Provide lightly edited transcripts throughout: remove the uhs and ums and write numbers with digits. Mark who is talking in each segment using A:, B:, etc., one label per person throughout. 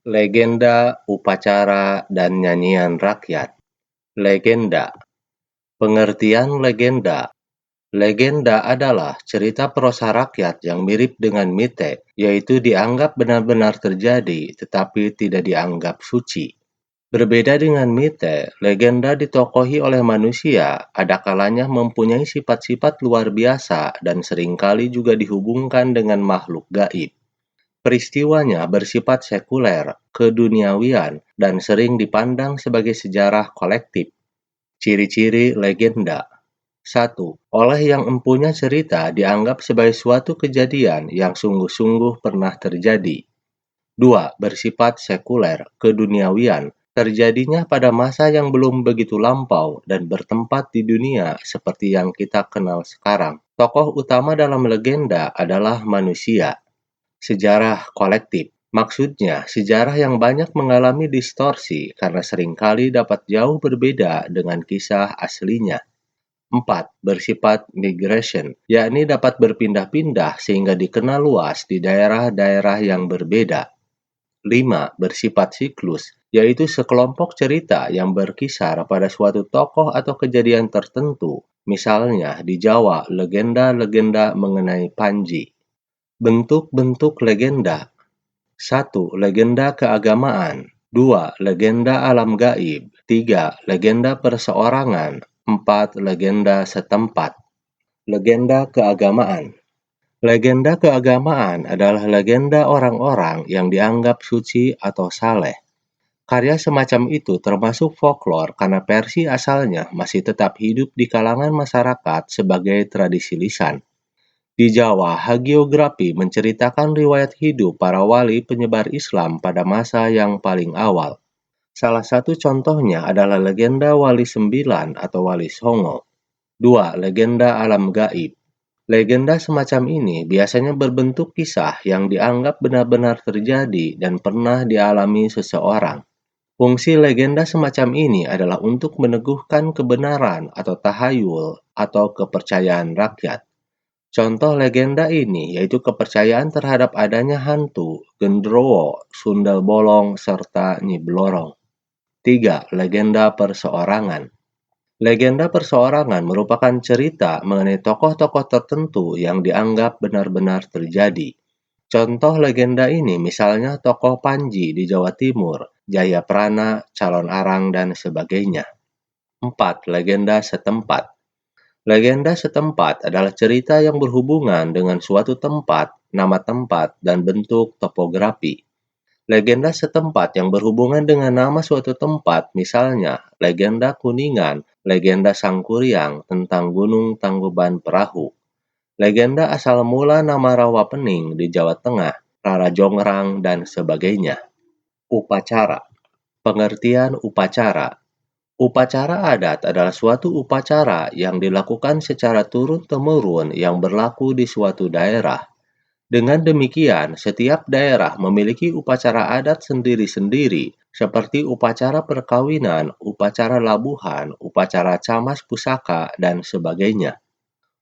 A: Legenda, upacara, dan nyanyian rakyat. Legenda. Pengertian legenda. Legenda adalah cerita prosa rakyat yang mirip dengan mite, yaitu dianggap benar-benar terjadi tetapi tidak dianggap suci. Berbeda dengan mite, legenda ditokohi oleh manusia, ada kalanya mempunyai sifat-sifat luar biasa dan seringkali juga dihubungkan dengan makhluk gaib. Peristiwanya bersifat sekuler, keduniawian, dan sering dipandang sebagai sejarah kolektif. Ciri-ciri legenda. 1. Oleh yang empunya cerita dianggap sebagai suatu kejadian yang sungguh-sungguh pernah terjadi. 2. Bersifat sekuler, keduniawian, terjadinya pada masa yang belum begitu lampau dan bertempat di dunia seperti yang kita kenal sekarang. Tokoh utama dalam legenda adalah manusia. Sejarah kolektif. Maksudnya, sejarah yang banyak mengalami distorsi karena seringkali dapat jauh berbeda dengan kisah aslinya. 4. Bersifat migration, yakni dapat berpindah-pindah sehingga dikenal luas di daerah-daerah yang berbeda. 5. Bersifat siklus, yaitu sekelompok cerita yang berkisar pada suatu tokoh atau kejadian tertentu. Misalnya, di Jawa, legenda-legenda mengenai Panji. Bentuk-bentuk legenda. 1. Legenda keagamaan. 2. Legenda alam gaib. 3. Legenda perseorangan. 4. Legenda setempat. Legenda keagamaan. Legenda keagamaan adalah legenda orang-orang yang dianggap suci atau saleh. Karya semacam itu termasuk folklore karena versi asalnya masih tetap hidup di kalangan masyarakat sebagai tradisi lisan. Di Jawa, hagiografi menceritakan riwayat hidup para wali penyebar Islam pada masa yang paling awal. Salah satu contohnya adalah legenda Wali Sembilan atau Wali Songo. 2. Legenda alam gaib. Legenda semacam ini biasanya berbentuk kisah yang dianggap benar-benar terjadi dan pernah dialami seseorang. Fungsi legenda semacam ini adalah untuk meneguhkan kebenaran atau tahayul atau kepercayaan rakyat. Contoh legenda ini yaitu kepercayaan terhadap adanya hantu, gendrowo, sundal bolong, serta Nyi Blorong. 3. Legenda perseorangan. Legenda perseorangan merupakan cerita mengenai tokoh-tokoh tertentu yang dianggap benar-benar terjadi. Contoh legenda ini misalnya tokoh Panji di Jawa Timur, Jayaprana, Calon Arang, dan sebagainya. 4. Legenda setempat. Legenda setempat adalah cerita yang berhubungan dengan suatu tempat, nama tempat, dan bentuk topografi. Legenda setempat yang berhubungan dengan nama suatu tempat, misalnya legenda Kuningan, legenda Sangkuriang tentang Gunung Tangkuban Perahu. Legenda asal mula nama Rawapening di Jawa Tengah, Rarajongrang, dan sebagainya. Upacara. Pengertian upacara. Upacara adat adalah suatu upacara yang dilakukan secara turun-temurun yang berlaku di suatu daerah. Dengan demikian, setiap daerah memiliki upacara adat sendiri-sendiri, seperti upacara perkawinan, upacara labuhan, upacara camas pusaka, dan sebagainya.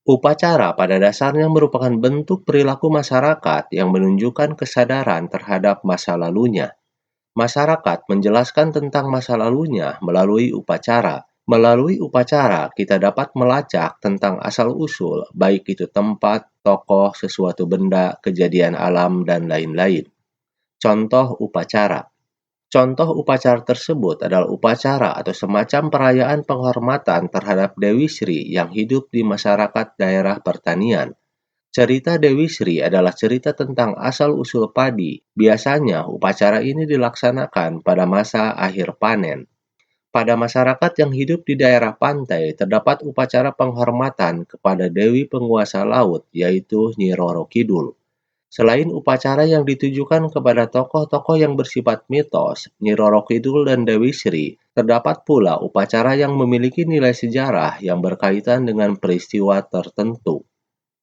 A: Upacara pada dasarnya merupakan bentuk perilaku masyarakat yang menunjukkan kesadaran terhadap masa lalunya. Masyarakat menjelaskan tentang masa lalunya melalui upacara. Melalui upacara, kita dapat melacak tentang asal-usul, baik itu tempat, tokoh, sesuatu benda, kejadian alam, dan lain-lain. Contoh upacara. Contoh upacara tersebut adalah upacara atau semacam perayaan penghormatan terhadap Dewi Sri yang hidup di masyarakat daerah pertanian. Cerita Dewi Sri adalah cerita tentang asal-usul padi. Biasanya, upacara ini dilaksanakan pada masa akhir panen. Pada masyarakat yang hidup di daerah pantai, terdapat upacara penghormatan kepada Dewi Penguasa Laut, yaitu Nyi Roro Kidul. Selain upacara yang ditujukan kepada tokoh-tokoh yang bersifat mitos, Nyi Roro Kidul dan Dewi Sri, terdapat pula upacara yang memiliki nilai sejarah yang berkaitan dengan peristiwa tertentu.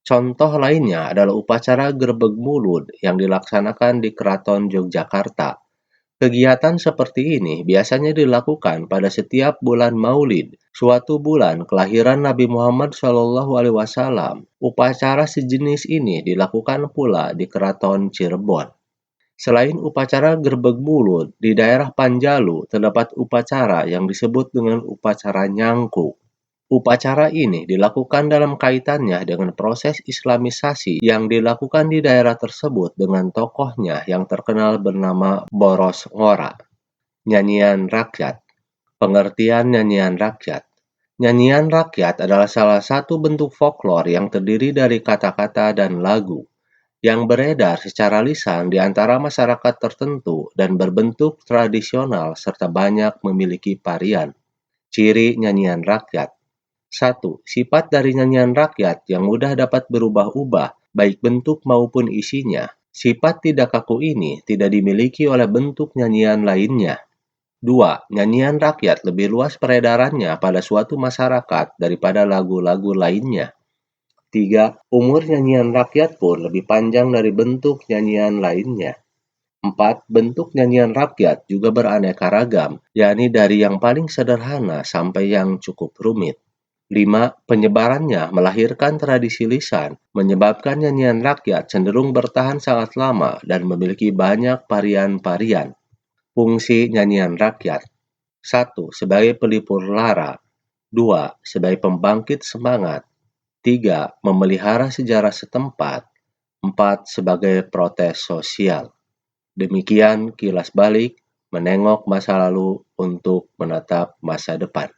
A: Contoh lainnya adalah upacara Grebeg Mulud yang dilaksanakan di Keraton Yogyakarta. Kegiatan seperti ini biasanya dilakukan pada setiap bulan Maulid, suatu bulan kelahiran Nabi Muhammad SAW. Upacara sejenis ini dilakukan pula di Keraton Cirebon. Selain upacara gerbek mulut, di daerah Panjalu terdapat upacara yang disebut dengan upacara nyangku. Upacara ini dilakukan dalam kaitannya dengan proses Islamisasi yang dilakukan di daerah tersebut dengan tokohnya yang terkenal bernama Boros Ngora. Nyanyian rakyat. Pengertian nyanyian rakyat. Nyanyian rakyat adalah salah satu bentuk folklore yang terdiri dari kata-kata dan lagu yang beredar secara lisan di antara masyarakat tertentu dan berbentuk tradisional serta banyak memiliki varian. Ciri nyanyian rakyat. 1. Sifat dari nyanyian rakyat yang mudah dapat berubah-ubah, baik bentuk maupun isinya. Sifat tidak kaku ini tidak dimiliki oleh bentuk nyanyian lainnya. 2. Nyanyian rakyat lebih luas peredarannya pada suatu masyarakat daripada lagu-lagu lainnya. 3. Umur nyanyian rakyat pun lebih panjang dari bentuk nyanyian lainnya. 4. Bentuk nyanyian rakyat juga beraneka ragam, yakni dari yang paling sederhana sampai yang cukup rumit. 5. Penyebarannya melahirkan tradisi lisan, menyebabkan nyanyian rakyat cenderung bertahan sangat lama dan memiliki banyak varian-varian. Fungsi nyanyian rakyat. 1. Sebagai pelipur lara. 2. Sebagai pembangkit semangat. 3. Memelihara sejarah setempat. 4. Sebagai protes sosial. Demikian kilas balik menengok masa lalu untuk menatap masa depan.